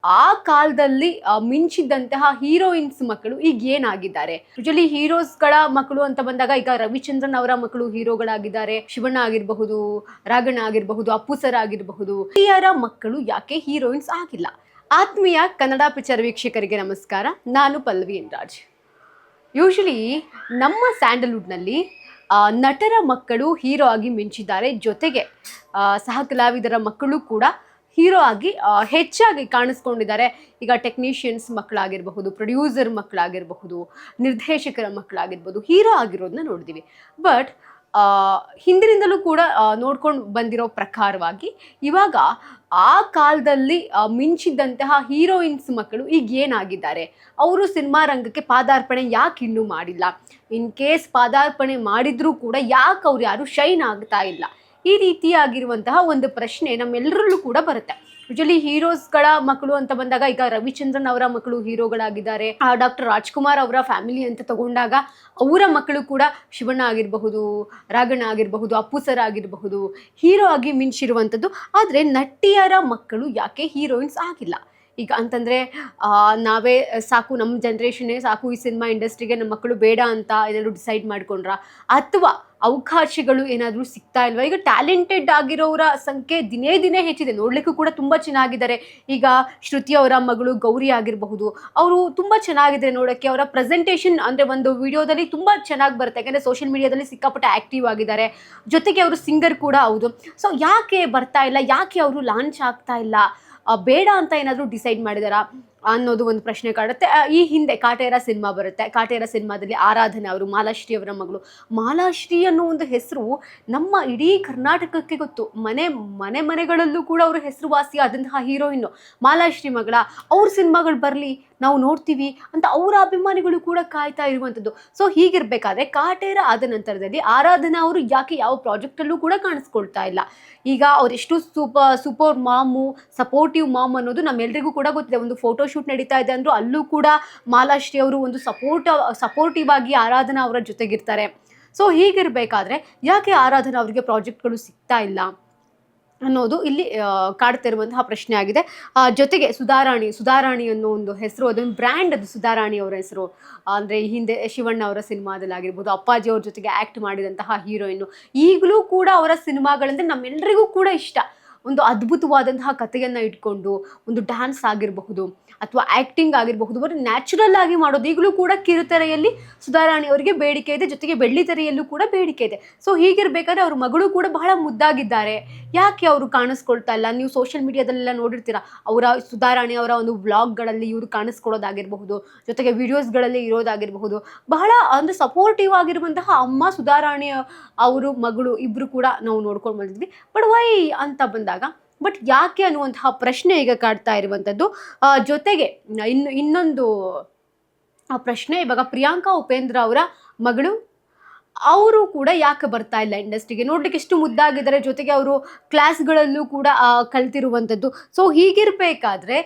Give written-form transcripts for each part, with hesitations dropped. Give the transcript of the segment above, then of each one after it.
ಆ ಕಾಲದಲ್ಲಿ ಮಿಂಚಿದ್ದಂತಹ ಹೀರೋಯಿನ್ಸ್ ಮಕ್ಕಳು ಈಗ ಏನಾಗಿದ್ದಾರೆ. ಯೂಶಲಿ ಹೀರೋಸ್ಗಳ ಮಕ್ಕಳು ಅಂತ ಬಂದಾಗ ಈಗ ರವಿಚಂದ್ರನ್ ಅವರ ಮಕ್ಕಳು ಹೀರೋಗಳಾಗಿದ್ದಾರೆ. ಶಿವಣ್ಣ ಆಗಿರಬಹುದು, ರಾಘಣ್ಣ ಆಗಿರಬಹುದು, ಅಪ್ಪು ಸರ್ ಆಗಿರಬಹುದು. ಹಿರಿಯರ ಮಕ್ಕಳು ಯಾಕೆ ಹೀರೋಯಿನ್ಸ್ ಆಗಿಲ್ಲ? ಆತ್ಮೀಯ ಕನ್ನಡ ಪಿಕ್ಚರ್ ವೀಕ್ಷಕರಿಗೆ ನಮಸ್ಕಾರ. ನಾನು ಪಲ್ಲವಿ ರಾಜ್. ಯೂಶಲಿ ನಮ್ಮ ಸ್ಯಾಂಡಲ್ವುಡ್ನಲ್ಲಿ ನಟರ ಮಕ್ಕಳು ಹೀರೋ ಆಗಿ ಮಿಂಚಿದ್ದಾರೆ. ಜೊತೆಗೆ ಸಹ ಕಲಾವಿದರ ಮಕ್ಕಳು ಕೂಡ ಹೀರೋ ಆಗಿ ಹೆಚ್ಚಾಗಿ ಕಾಣಿಸ್ಕೊಂಡಿದ್ದಾರೆ. ಈಗ ಟೆಕ್ನಿಷಿಯನ್ಸ್ ಮಕ್ಕಳಾಗಿರಬಹುದು, ಪ್ರೊಡ್ಯೂಸರ್ ಮಕ್ಕಳಾಗಿರಬಹುದು, ನಿರ್ದೇಶಕರ ಮಕ್ಕಳಾಗಿರ್ಬೋದು, ಹೀರೋ ಆಗಿರೋದನ್ನ ನೋಡಿದ್ದೀವಿ. ಬಟ್ ಹಿಂದಿನಿಂದಲೂ ಕೂಡ ನೋಡ್ಕೊಂಡು ಬಂದಿರೋ ಪ್ರಕಾರವಾಗಿ ಇವಾಗ ಆ ಕಾಲದಲ್ಲಿ ಮಿಂಚಿದ್ದಂತಹ ಹೀರೋಯಿನ್ಸ್ ಮಕ್ಕಳು ಈಗ ಏನಾಗಿದ್ದಾರೆ? ಅವರು ಸಿನಿಮಾ ರಂಗಕ್ಕೆ ಪಾದಾರ್ಪಣೆ ಯಾಕೆ ಇನ್ನೂ ಮಾಡಿಲ್ಲ? ಇನ್ ಕೇಸ್ ಪಾದಾರ್ಪಣೆ ಮಾಡಿದ್ರೂ ಕೂಡ ಯಾಕೆ ಅವ್ರು ಯಾರು ಶೈನ್ ಆಗ್ತಾ ಇಲ್ಲ? ಈ ರೀತಿಯಾಗಿರುವಂತಹ ಒಂದು ಪ್ರಶ್ನೆ ನಮ್ಮೆಲ್ಲರಲ್ಲೂ ಕೂಡ ಬರುತ್ತೆ. ಯೂಶಲಿ ಹೀರೋಸ್ಗಳ ಮಕ್ಕಳು ಅಂತ ಬಂದಾಗ ಈಗ ರವಿಚಂದ್ರನ್ ಅವರ ಮಕ್ಕಳು ಹೀರೋಗಳಾಗಿದ್ದಾರೆ. ಡಾಕ್ಟರ್ ರಾಜ್ಕುಮಾರ್ ಅವರ ಫ್ಯಾಮಿಲಿ ಅಂತ ತಗೊಂಡಾಗ ಅವರ ಮಕ್ಕಳು ಕೂಡ ಶಿವಣ್ಣ ಆಗಿರಬಹುದು, ರಾಘಣ್ಣ ಆಗಿರಬಹುದು, ಅಪ್ಪು ಸರ್ ಆಗಿರಬಹುದು, ಹೀರೋ ಆಗಿ ಮಿಂಚಿರುವಂಥದ್ದು. ಆದರೆ ನಟಿಯರ ಮಕ್ಕಳು ಯಾಕೆ ಹೀರೋಯಿನ್ಸ್ ಆಗಿಲ್ಲ? ಈಗ ಅಂತಂದರೆ ನಾವೇ ಸಾಕು, ನಮ್ಮ ಜನ್ರೇಷನ್ನೇ ಸಾಕು, ಈ ಸಿನಿಮಾ ಇಂಡಸ್ಟ್ರಿಗೆ ನಮ್ಮ ಮಕ್ಕಳು ಬೇಡ ಅಂತ ಏನಾದರೂ ಡಿಸೈಡ್ ಮಾಡ್ಕೊಂಡ್ರಾ? ಅಥವಾ ಅವಕಾಶಗಳು ಏನಾದರೂ ಸಿಗ್ತಾ ಇಲ್ವಾ? ಈಗ ಟ್ಯಾಲೆಂಟೆಡ್ ಆಗಿರೋರ ಸಂಖ್ಯೆ ದಿನೇ ದಿನೇ ಹೆಚ್ಚಿದೆ. ನೋಡಲಿಕ್ಕೂ ಕೂಡ ತುಂಬ ಚೆನ್ನಾಗಿದ್ದಾರೆ. ಈಗ ಶ್ರುತಿ ಅವರ ಮಗಳು ಗೌರಿ ಆಗಿರಬಹುದು, ಅವರು ತುಂಬ ಚೆನ್ನಾಗಿದ್ದಾರೆ ನೋಡೋಕ್ಕೆ. ಅವರ ಪ್ರೆಸೆಂಟೇಷನ್ ಅಂದರೆ ಒಂದು ವಿಡಿಯೋದಲ್ಲಿ ತುಂಬ ಚೆನ್ನಾಗಿ ಬರುತ್ತೆ, ಯಾಕೆಂದರೆ ಸೋಷಿಯಲ್ ಮೀಡಿಯಾದಲ್ಲಿ ಸಿಕ್ಕಾಪಟ್ಟೆ ಆ್ಯಕ್ಟಿವ್ ಆಗಿದ್ದಾರೆ. ಜೊತೆಗೆ ಅವರು ಸಿಂಗರ್ ಕೂಡ ಹೌದು. ಸೊ ಯಾಕೆ ಬರ್ತಾ ಇಲ್ಲ? ಯಾಕೆ ಅವರು ಲಾಂಚ್ ಆಗ್ತಾ ಇಲ್ಲ? ಬೇಡ ಅಂತ ಏನಾದರೂ ಡಿಸೈಡ್ ಮಾಡಿದಾರಾ ಅನ್ನೋದು ಒಂದು ಪ್ರಶ್ನೆ ಕಾಡುತ್ತೆ. ಈ ಹಿಂದೆ ಕಾಟೇರ ಸಿನಿಮಾ ಬರುತ್ತೆ. ಕಾಟೇರ ಸಿನಿಮಾದಲ್ಲಿ ಆರಾಧನೆ ಅವರು, ಮಾಲಾಶ್ರೀ ಅವರ ಮಗಳು. ಮಾಲಾಶ್ರೀ ಅನ್ನೋ ಒಂದು ಹೆಸರು ನಮ್ಮ ಇಡೀ ಕರ್ನಾಟಕಕ್ಕೆ ಗೊತ್ತು. ಮನೆಗಳಲ್ಲೂ ಕೂಡ ಅವರು ಹೆಸರುವಾಸಿ ಆದಂತಹ ಹೀರೋಯಿನ್ನು ಮಾಲಾಶ್ರೀ ಮಗಳ. ಅವ್ರ ಸಿನಿಮಾಗಳು ಬರಲಿ, ನಾವು ನೋಡ್ತೀವಿ ಅಂತ ಅವರ ಅಭಿಮಾನಿಗಳು ಕೂಡ ಕಾಯ್ತಾ ಇರುವಂಥದ್ದು. ಸೊ ಹೀಗಿರಬೇಕಾದ್ರೆ ಕಾಟೇರ ಆದ ನಂತರದಲ್ಲಿ ಆರಾಧನಾ ಅವರು ಯಾಕೆ ಯಾವ ಪ್ರಾಜೆಕ್ಟಲ್ಲೂ ಕೂಡ ಕಾಣಿಸ್ಕೊಳ್ತಾ ಇಲ್ಲ? ಈಗ ಅವರೆಷ್ಟು ಸೂಪರ್ ಮಾಮು, ಸಪೋರ್ಟಿವ್ ಮಾಮ್ ಅನ್ನೋದು ನಮ್ಮೆಲ್ಲರಿಗೂ ಕೂಡ ಗೊತ್ತಿದೆ. ಒಂದು ಫೋಟೋ ಶೂಟ್ ನಡೀತಾ ಇದೆ ಅಂದರೂ ಅಲ್ಲೂ ಕೂಡ ಮಾಲಾಶ್ರೀ ಅವರು ಒಂದು ಸಪೋರ್ಟಿವ್ ಆಗಿ ಆರಾಧನಾ ಅವರ ಜೊತೆಗಿರ್ತಾರೆ. ಸೊ ಹೀಗಿರಬೇಕಾದ್ರೆ ಯಾಕೆ ಆರಾಧನಾ ಅವರಿಗೆ ಪ್ರಾಜೆಕ್ಟ್ಗಳು ಸಿಗ್ತಾ ಇಲ್ಲ ಅನ್ನೋದು ಇಲ್ಲಿ ಕಾಡ್ತಿರುವಂತಹ ಪ್ರಶ್ನೆ ಆಗಿದೆ. ಜೊತೆಗೆ ಸುಧಾರಾಣಿ ಅನ್ನೋ ಒಂದು ಹೆಸರು, ಅದೊಂದು ಬ್ರ್ಯಾಂಡ್, ಅದು ಸುಧಾರಾಣಿ ಅವರ ಹೆಸರು. ಅಂದರೆ ಈ ಹಿಂದೆ ಶಿವಣ್ಣ ಅವರ ಸಿನಿಮಾದಲ್ಲಿ ಆಗಿರ್ಬೋದು, ಅಪ್ಪಾಜಿ ಅವ್ರ ಜೊತೆಗೆ ಆ್ಯಕ್ಟ್ ಮಾಡಿದಂತಹ ಹೀರೋಯಿನ್ನು. ಈಗಲೂ ಕೂಡ ಅವರ ಸಿನಿಮಾಗಳಂದರೆ ನಮ್ಮೆಲ್ಲರಿಗೂ ಕೂಡ ಇಷ್ಟ. ಒಂದು ಅದ್ಭುತವಾದಂತಹ ಕಥೆಯನ್ನು ಇಟ್ಕೊಂಡು ಒಂದು ಡ್ಯಾನ್ಸ್ ಆಗಿರಬಹುದು ಅಥವಾ ಆ್ಯಕ್ಟಿಂಗ್ ಆಗಿರಬಹುದು, ಬಟ್ ನ್ಯಾಚುರಲ್ ಆಗಿ ಮಾಡೋದು. ಈಗಲೂ ಕೂಡ ಕಿರುತೆರೆಯಲ್ಲಿ ಸುಧಾರಾಣಿ ಅವರಿಗೆ ಬೇಡಿಕೆ ಇದೆ, ಜೊತೆಗೆ ಬೆಳ್ಳಿ ತೆರೆಯಲ್ಲೂ ಕೂಡ ಬೇಡಿಕೆ ಇದೆ. ಸೊ ಹೀಗಿರಬೇಕಾದ್ರೆ ಅವ್ರ ಮಗಳು ಕೂಡ ಬಹಳ ಮುದ್ದಾಗಿದ್ದಾರೆ. ಯಾಕೆ ಅವರು ಕಾಣಿಸ್ಕೊಳ್ತಾ ಇಲ್ಲ? ನೀವು ಸೋಷಿಯಲ್ ಮೀಡಿಯಾದಲ್ಲೆಲ್ಲ ನೋಡಿರ್ತೀರ, ಸುಧಾರಾಣಿ ಅವರ ಒಂದು ವ್ಲಾಗ್ಗಳಲ್ಲಿ ಇವರು ಕಾಣಿಸ್ಕೊಳ್ಳೋದಾಗಿರಬಹುದು, ಜೊತೆಗೆ ವಿಡಿಯೋಸ್ಗಳಲ್ಲಿ ಇರೋದಾಗಿರಬಹುದು. ಬಹಳ ಅಂದರೆ ಸಪೋರ್ಟಿವ್ ಆಗಿರುವಂತಹ ಅಮ್ಮ ಸುಧಾರಾಣಿ ಅವರು ಮಗಳು ಇಬ್ಬರು ಕೂಡ ನಾವು ನೋಡ್ಕೊಂಡು ಬಂದಿದ್ವಿ. ಬಟ್ ವೈ ಅಂತ ಬಂದಾಗ, ಬಟ್ ಯಾಕೆ ಅನ್ನುವಂತಹ ಪ್ರಶ್ನೆ ಈಗ ಕಾಡ್ತಾ ಇರುವಂಥದ್ದು. ಜೊತೆಗೆ ಇನ್ನೊಂದು ಪ್ರಶ್ನೆ, ಇವಾಗ ಪ್ರಿಯಾಂಕಾ ಉಪೇಂದ್ರ ಅವರ ಮಗಳು, ಅವರು ಕೂಡ ಯಾಕೆ ಬರ್ತಾ ಇಲ್ಲ ಇಂಡಸ್ಟ್ರಿಗೆ? ನೋಡ್ಲಿಕ್ಕೆ ಎಷ್ಟು ಮುದ್ದಾಗಿದ್ದಾರೆ, ಜೊತೆಗೆ ಅವರು ಕ್ಲಾಸ್ಗಳಲ್ಲೂ ಕೂಡ ಕಲ್ತಿರುವಂಥದ್ದು. ಸೊ ಹೀಗಿರಬೇಕಾದ್ರೆ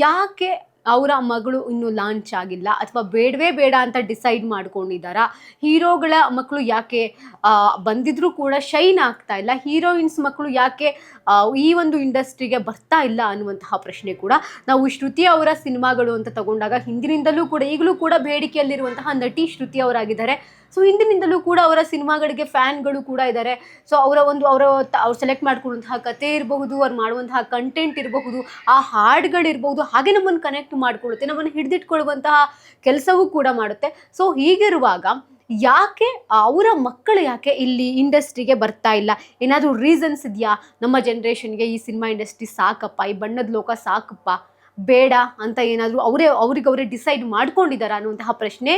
ಯಾಕೆ ಅವರ ಮಗಳು ಇನ್ನೂ ಲಾಂಚ್ ಆಗಿಲ್ಲ? ಅಥವಾ ಬೇಡವೇ ಬೇಡ ಅಂತ ಡಿಸೈಡ್ ಮಾಡ್ಕೊಂಡಿದ್ದಾರಾ? ಹೀರೋಗಳ ಮಕ್ಕಳು ಯಾಕೆ ಬಂದಿದ್ರೂ ಕೂಡ ಶೈನ್ ಆಗ್ತಾ ಇಲ್ಲ? ಹೀರೋಯಿನ್ಸ್ ಮಕ್ಕಳು ಯಾಕೆ ಈ ಒಂದು ಇಂಡಸ್ಟ್ರಿಗೆ ಬರ್ತಾ ಇಲ್ಲ ಅನ್ನುವಂತಹ ಪ್ರಶ್ನೆ ಕೂಡ. ನಾವು ಶ್ರುತಿ ಅವರ ಸಿನಿಮಾಗಳು ಅಂತ ತಗೊಂಡಾಗ ಹಿಂದಿನಿಂದಲೂ ಕೂಡ, ಈಗಲೂ ಕೂಡ ಬೇಡಿಕೆಯಲ್ಲಿರುವಂತಹ ನಟಿ ಶ್ರುತಿ ಅವರಾಗಿದ್ದಾರೆ. ಸೊ ಹಿಂದಿನಿಂದಲೂ ಕೂಡ ಅವರ ಸಿನಿಮಾಗಳಿಗೆ ಫ್ಯಾನ್ಗಳು ಕೂಡ ಇದ್ದಾರೆ. ಸೊ ಅವ್ರು ಸೆಲೆಕ್ಟ್ ಮಾಡ್ಕೊಳ್ಳುವಂತಹ ಕತೆ ಇರಬಹುದು, ಅವ್ರು ಮಾಡುವಂತಹ ಕಂಟೆಂಟ್ ಇರಬಹುದು, ಆ ಹಾಡುಗಳಿರ್ಬಹುದು, ಹಾಗೆ ನಮ್ಮನ್ನು ಕನೆಕ್ಟ್ ಮಾಡಿಕೊಳ್ಳುತ್ತೆ, ನಮ್ಮನ್ನು ಹಿಡಿದಿಟ್ಕೊಳ್ಳುವಂತಹ ಕೆಲಸವೂ ಕೂಡ ಮಾಡುತ್ತೆ. ಸೊ ಹೀಗಿರುವಾಗ ಯಾಕೆ ಅವರ ಮಕ್ಕಳು ಯಾಕೆ ಇಲ್ಲಿ ಇಂಡಸ್ಟ್ರಿಗೆ ಬರ್ತಾ ಇಲ್ಲ? ಏನಾದರೂ ರೀಸನ್ಸ್ ಇದೆಯಾ? ನಮ್ಮ ಜನ್ರೇಷನ್ಗೆ ಈ ಸಿನಿಮಾ ಇಂಡಸ್ಟ್ರಿ ಸಾಕಪ್ಪ, ಈ ಬಣ್ಣದ ಲೋಕ ಸಾಕಪ್ಪ, ಬೇಡ ಅಂತ ಏನಾದರೂ ಅವರೇ ಡಿಸೈಡ್ ಮಾಡ್ಕೊಂಡಿದ್ದಾರೆ ಅನ್ನುವಂತಹ ಪ್ರಶ್ನೆ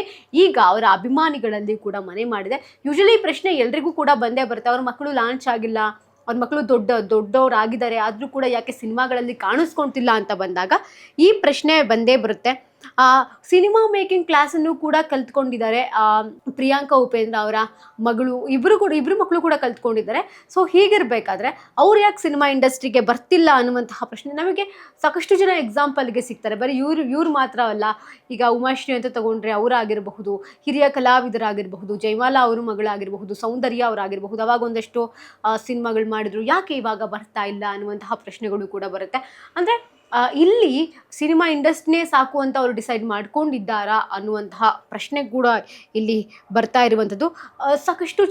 ಈಗ ಅವರ ಅಭಿಮಾನಿಗಳಲ್ಲಿ ಕೂಡ ಮನೆ ಮಾಡಿದೆ. ಯೂಶಲಿ ಈ ಪ್ರಶ್ನೆ ಎಲ್ರಿಗೂ ಕೂಡ ಬಂದೇ ಬರುತ್ತೆ. ಅವ್ರ ಮಕ್ಕಳು ಲಾಂಚ್ ಆಗಿಲ್ಲ, ಅವ್ರ ಮಕ್ಕಳು ದೊಡ್ಡವರಾಗಿದ್ದಾರೆ, ಆದರೂ ಕೂಡ ಯಾಕೆ ಸಿನಿಮಾಗಳಲ್ಲಿ ಕಾಣಿಸ್ಕೊಳ್ತಿಲ್ಲ ಅಂತ ಬಂದಾಗ ಈ ಪ್ರಶ್ನೆ ಬಂದೇ ಬರುತ್ತೆ. ಸಿನಿಮಾ ಮೇಕಿಂಗ್ ಕ್ಲಾಸನ್ನು ಕೂಡ ಕಲ್ತ್ಕೊಂಡಿದ್ದಾರೆ ಪ್ರಿಯಾಂಕಾ ಉಪೇಂದ್ರ ಅವರ ಮಗಳು. ಇಬ್ಬರು ಮಕ್ಕಳು ಕೂಡ ಕಲ್ತ್ಕೊಂಡಿದ್ದಾರೆ. ಸೊ ಹೀಗಿರಬೇಕಾದ್ರೆ ಅವ್ರು ಯಾಕೆ ಸಿನಿಮಾ ಇಂಡಸ್ಟ್ರಿಗೆ ಬರ್ತಿಲ್ಲ ಅನ್ನುವಂತಹ ಪ್ರಶ್ನೆ ನಮಗೆ ಸಾಕಷ್ಟು ಜನ ಎಕ್ಸಾಂಪಲ್ಗೆ ಸಿಗ್ತಾರೆ. ಬರೀ ಇವ್ರು ಮಾತ್ರ ಅಲ್ಲ, ಈಗ ಉಮಾಶ್ರೀ ಅಂತ ತಗೊಂಡ್ರೆ ಅವರಾಗಿರಬಹುದು, ಹಿರಿಯ ಕಲಾವಿದರಾಗಿರಬಹುದು, ಜಯಮಾಲಾ ಅವ್ರ ಮಗಳಾಗಿರಬಹುದು, ಸೌಂದರ್ಯ ಅವರಾಗಿರಬಹುದು, ಅವಾಗ ಒಂದಷ್ಟು ಸಿನಿಮಾಗಳು ಮಾಡಿದ್ರು, ಯಾಕೆ ಇವಾಗ ಬರ್ತಾ ಇಲ್ಲ ಅನ್ನುವಂತಹ ಪ್ರಶ್ನೆಗಳು ಕೂಡ ಬರುತ್ತೆ. ಅಂದರೆ ಇಲ್ಲಿ ಸಿನಿಮಾ ಇಂಡಸ್ಟ್ರಿನೇ ಸಾಕು ಅಂತ ಅವರು ಡಿಸೈಡ್ ಮಾಡ್ಕೊಂಡಿದ್ದಾರಾ ಅನ್ನುವಂತಹ ಪ್ರಶ್ನೆ ಕೂಡ ಇಲ್ಲಿ ಬರ್ತಾ ಇರುವಂಥದ್ದು. ಸಾಕಷ್ಟು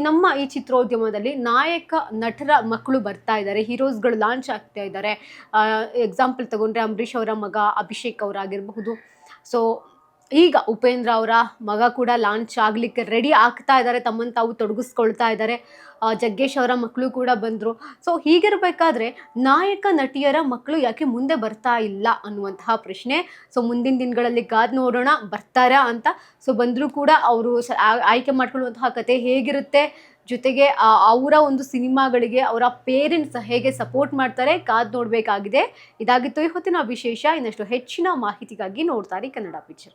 ನಮ್ಮ ಈ ಚಿತ್ರೋದ್ಯಮದಲ್ಲಿ ನಾಯಕ ನಟರ ಮಕ್ಕಳು ಬರ್ತಾ ಇದ್ದಾರೆ, ಹೀರೋಸ್ಗಳು ಲಾಂಚ್ ಆಗ್ತಾ ಇದ್ದಾರೆ. ಎಕ್ಸಾಂಪಲ್ ತಗೊಂಡ್ರೆ ಅಂಬರೀಷ್ ಅವರ ಮಗ ಅಭಿಷೇಕ್ ಅವರಾಗಿರಬಹುದು. ಸೊ ಈಗ ಉಪೇಂದ್ರ ಅವರ ಮಗ ಕೂಡ ಲಾಂಚ್ ಆಗಲಿಕ್ಕೆ ರೆಡಿ ಆಗ್ತಾ ಇದ್ದಾರೆ, ತಮ್ಮನ್ನು ತಾವು ತೊಡಗಿಸ್ಕೊಳ್ತಾ ಇದ್ದಾರೆ. ಜಗ್ಗೇಶ್ ಅವರ ಮಕ್ಕಳು ಕೂಡ ಬಂದರು. ಸೊ ಹೀಗಿರಬೇಕಾದ್ರೆ ನಾಯಕ ನಟಿಯರ ಮಕ್ಕಳು ಯಾಕೆ ಮುಂದೆ ಬರ್ತಾ ಇಲ್ಲ ಅನ್ನುವಂತಹ ಪ್ರಶ್ನೆ. ಸೊ ಮುಂದಿನ ದಿನಗಳಲ್ಲಿ ಕಾದು ನೋಡೋಣ ಬರ್ತಾರಾ ಅಂತ. ಸೊ ಬಂದರೂ ಕೂಡ ಅವರು ಆಯ್ಕೆ ಮಾಡ್ಕೊಳ್ಳುವಂತಹ ಕತೆ ಹೇಗಿರುತ್ತೆ, ಜೊತೆಗೆ ಅವರ ಒಂದು ಸಿನಿಮಾಗಳಿಗೆ ಅವರ ಪೇರೆಂಟ್ಸ್ ಹೇಗೆ ಸಪೋರ್ಟ್ ಮಾಡ್ತಾರೆ ಕಾದು ನೋಡಬೇಕಾಗಿದೆ. ಇದಾಗಿತ್ತು ಈ ಹೊತ್ತಿನ ವಿಶೇಷ. ಇನ್ನಷ್ಟು ಹೆಚ್ಚಿನ ಮಾಹಿತಿಗಾಗಿ ನೋಡ್ತಾರೆ ಕನ್ನಡ ಪಿಕ್ಚರ್.